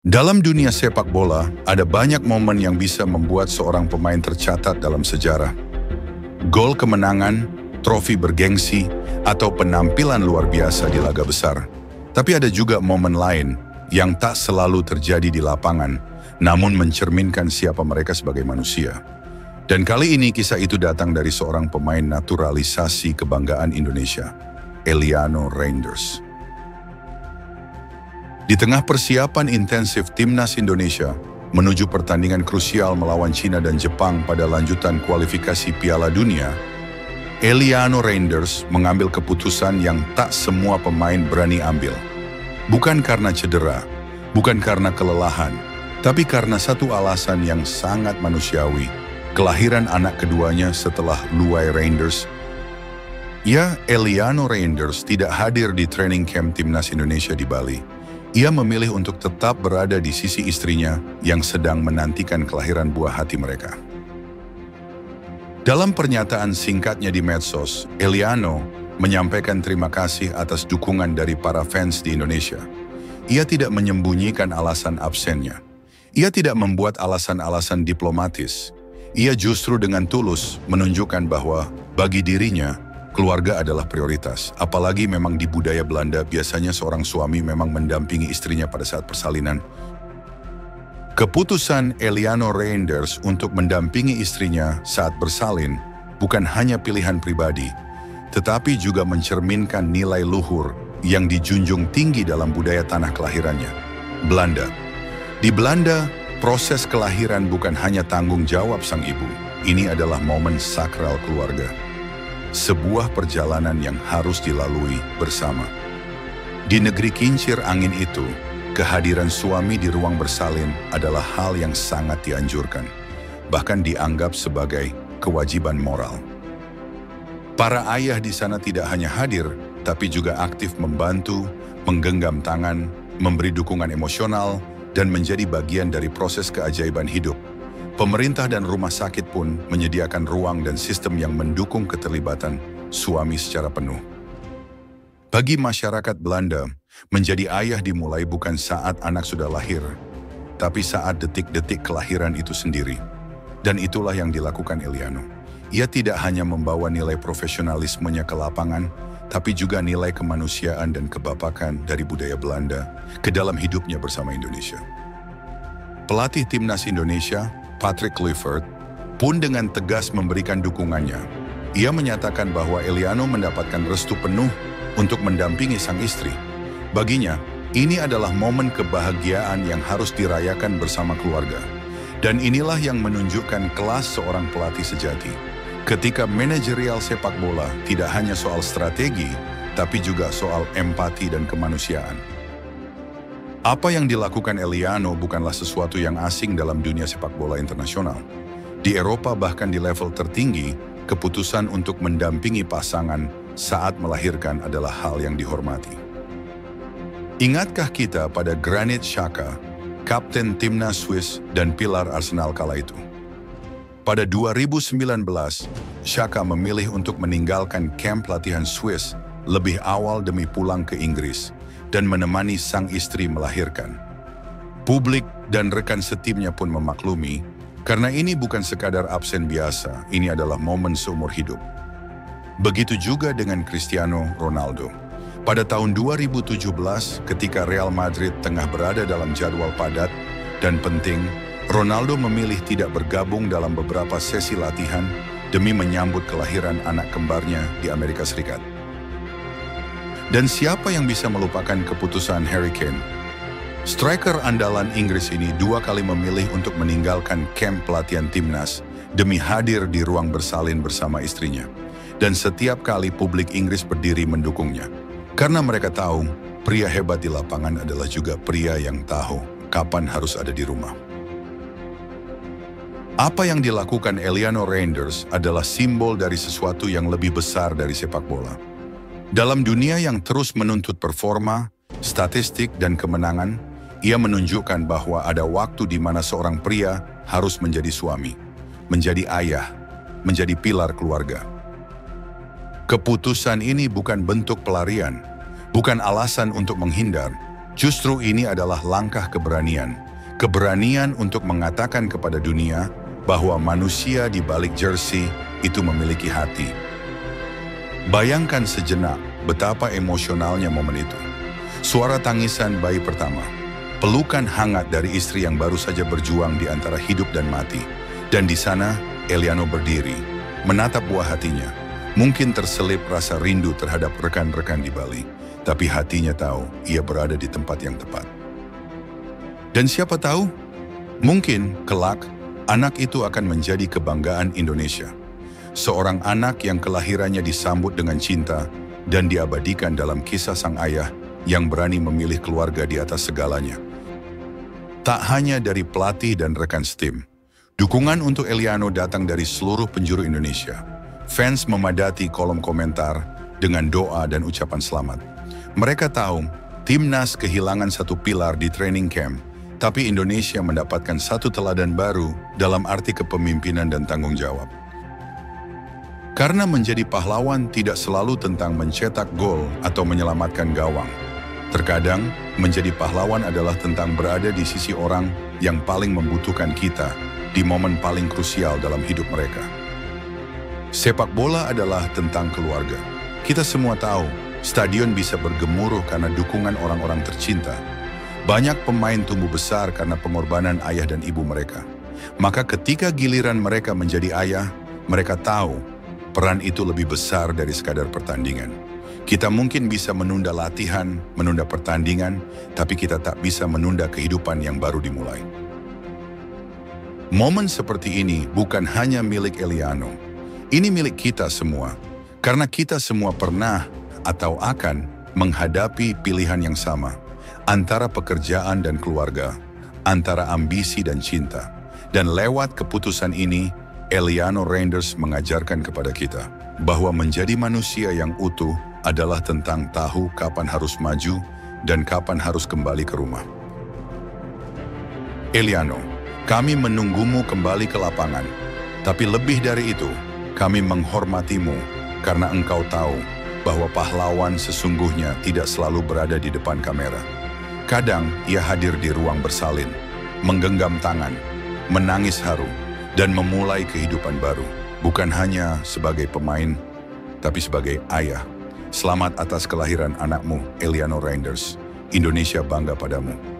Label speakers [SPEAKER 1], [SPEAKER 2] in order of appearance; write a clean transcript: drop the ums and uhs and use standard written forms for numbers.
[SPEAKER 1] Dalam dunia sepak bola, ada banyak momen yang bisa membuat seorang pemain tercatat dalam sejarah. Gol kemenangan, trofi bergengsi, atau penampilan luar biasa di laga besar. Tapi ada juga momen lain yang tak selalu terjadi di lapangan, namun mencerminkan siapa mereka sebagai manusia. Dan kali ini kisah itu datang dari seorang pemain naturalisasi kebanggaan Indonesia, Eliano Reinders. Di tengah persiapan intensif Timnas Indonesia menuju pertandingan krusial melawan Cina dan Jepang pada lanjutan kualifikasi Piala Dunia, Eliano Reinders mengambil keputusan yang tak semua pemain berani ambil. Bukan karena cedera, bukan karena kelelahan, tapi karena satu alasan yang sangat manusiawi, kelahiran anak keduanya setelah Luai Reinders. Ya, Eliano Reinders tidak hadir di training camp Timnas Indonesia di Bali. Ia memilih untuk tetap berada di sisi istrinya yang sedang menantikan kelahiran buah hati mereka. Dalam pernyataan singkatnya di medsos, Eliano menyampaikan terima kasih atas dukungan dari para fans di Indonesia. Ia tidak menyembunyikan alasan absennya. Ia tidak membuat alasan-alasan diplomatis. Ia justru dengan tulus menunjukkan bahwa bagi dirinya, keluarga adalah prioritas, apalagi memang di budaya Belanda biasanya seorang suami memang mendampingi istrinya pada saat persalinan. Keputusan Eliano Reinders untuk mendampingi istrinya saat bersalin bukan hanya pilihan pribadi, tetapi juga mencerminkan nilai luhur yang dijunjung tinggi dalam budaya tanah kelahirannya, Belanda. Di Belanda, proses kelahiran bukan hanya tanggung jawab sang ibu, ini adalah momen sakral keluarga. Sebuah perjalanan yang harus dilalui bersama. Di negeri kincir angin itu, kehadiran suami di ruang bersalin adalah hal yang sangat dianjurkan, bahkan dianggap sebagai kewajiban moral. Para ayah di sana tidak hanya hadir, tapi juga aktif membantu, menggenggam tangan, memberi dukungan emosional, dan menjadi bagian dari proses keajaiban hidup. Pemerintah dan rumah sakit pun menyediakan ruang dan sistem yang mendukung keterlibatan suami secara penuh. Bagi masyarakat Belanda, menjadi ayah dimulai bukan saat anak sudah lahir, tapi saat detik-detik kelahiran itu sendiri. Dan itulah yang dilakukan Eliano. Ia tidak hanya membawa nilai profesionalismenya ke lapangan, tapi juga nilai kemanusiaan dan kebapakan dari budaya Belanda ke dalam hidupnya bersama Indonesia. Pelatih Timnas Indonesia, Patrick Kluivert, pun dengan tegas memberikan dukungannya. Ia menyatakan bahwa Eliano mendapatkan restu penuh untuk mendampingi sang istri. Baginya, ini adalah momen kebahagiaan yang harus dirayakan bersama keluarga. Dan inilah yang menunjukkan kelas seorang pelatih sejati. Ketika manajerial sepak bola tidak hanya soal strategi, tapi juga soal empati dan kemanusiaan. Apa yang dilakukan Eliano bukanlah sesuatu yang asing dalam dunia sepak bola internasional. Di Eropa bahkan di level tertinggi, keputusan untuk mendampingi pasangan saat melahirkan adalah hal yang dihormati. Ingatkah kita pada Granit Xhaka, kapten Timnas Swiss dan pilar Arsenal kala itu? Pada 2019, Xhaka memilih untuk meninggalkan kamp latihan Swiss lebih awal demi pulang ke Inggris dan menemani sang istri melahirkan. Publik dan rekan setimnya pun memaklumi, karena ini bukan sekadar absen biasa, ini adalah momen seumur hidup. Begitu juga dengan Cristiano Ronaldo. Pada tahun 2017, ketika Real Madrid tengah berada dalam jadwal padat dan penting, Ronaldo memilih tidak bergabung dalam beberapa sesi latihan demi menyambut kelahiran anak kembarnya di Amerika Serikat. Dan siapa yang bisa melupakan keputusan Harry Kane? Striker andalan Inggris ini 2 kali memilih untuk meninggalkan kamp pelatihan timnas demi hadir di ruang bersalin bersama istrinya. Dan setiap kali publik Inggris berdiri mendukungnya. Karena mereka tahu, pria hebat di lapangan adalah juga pria yang tahu kapan harus ada di rumah. Apa yang dilakukan Eliano Reinders adalah simbol dari sesuatu yang lebih besar dari sepak bola. Dalam dunia yang terus menuntut performa, statistik, dan kemenangan, ia menunjukkan bahwa ada waktu di mana seorang pria harus menjadi suami, menjadi ayah, menjadi pilar keluarga. Keputusan ini bukan bentuk pelarian, bukan alasan untuk menghindar. Justru ini adalah langkah keberanian. Keberanian untuk mengatakan kepada dunia bahwa manusia di balik jersey itu memiliki hati. Bayangkan sejenak betapa emosionalnya momen itu. Suara tangisan bayi pertama, pelukan hangat dari istri yang baru saja berjuang di antara hidup dan mati. Dan di sana, Eliano berdiri, menatap buah hatinya. Mungkin terselip rasa rindu terhadap rekan-rekan di Bali, tapi hatinya tahu ia berada di tempat yang tepat. Dan siapa tahu, mungkin kelak anak itu akan menjadi kebanggaan Indonesia. Seorang anak yang kelahirannya disambut dengan cinta dan diabadikan dalam kisah sang ayah yang berani memilih keluarga di atas segalanya. Tak hanya dari pelatih dan rekan tim, dukungan untuk Eliano datang dari seluruh penjuru Indonesia. Fans memadati kolom komentar dengan doa dan ucapan selamat. Mereka tahu timnas kehilangan satu pilar di training camp, tapi Indonesia mendapatkan satu teladan baru dalam arti kepemimpinan dan tanggung jawab. Karena menjadi pahlawan tidak selalu tentang mencetak gol atau menyelamatkan gawang. Terkadang, menjadi pahlawan adalah tentang berada di sisi orang yang paling membutuhkan kita di momen paling krusial dalam hidup mereka. Sepak bola adalah tentang keluarga. Kita semua tahu, stadion bisa bergemuruh karena dukungan orang-orang tercinta. Banyak pemain tumbuh besar karena pengorbanan ayah dan ibu mereka. Maka ketika giliran mereka menjadi ayah, mereka tahu peran itu lebih besar dari sekadar pertandingan. Kita mungkin bisa menunda latihan, menunda pertandingan, tapi kita tak bisa menunda kehidupan yang baru dimulai. Momen seperti ini bukan hanya milik Eliano. Ini milik kita semua. Karena kita semua pernah atau akan menghadapi pilihan yang sama. Antara pekerjaan dan keluarga, antara ambisi dan cinta. Dan lewat keputusan ini, Eliano Reinders mengajarkan kepada kita bahwa menjadi manusia yang utuh adalah tentang tahu kapan harus maju dan kapan harus kembali ke rumah. Eliano, kami menunggumu kembali ke lapangan, tapi lebih dari itu, kami menghormatimu karena engkau tahu bahwa pahlawan sesungguhnya tidak selalu berada di depan kamera. Kadang ia hadir di ruang bersalin, menggenggam tangan, menangis haru, dan memulai kehidupan baru, bukan hanya sebagai pemain, tapi sebagai ayah. Selamat atas kelahiran anakmu, Eliano Reinders. Indonesia bangga padamu.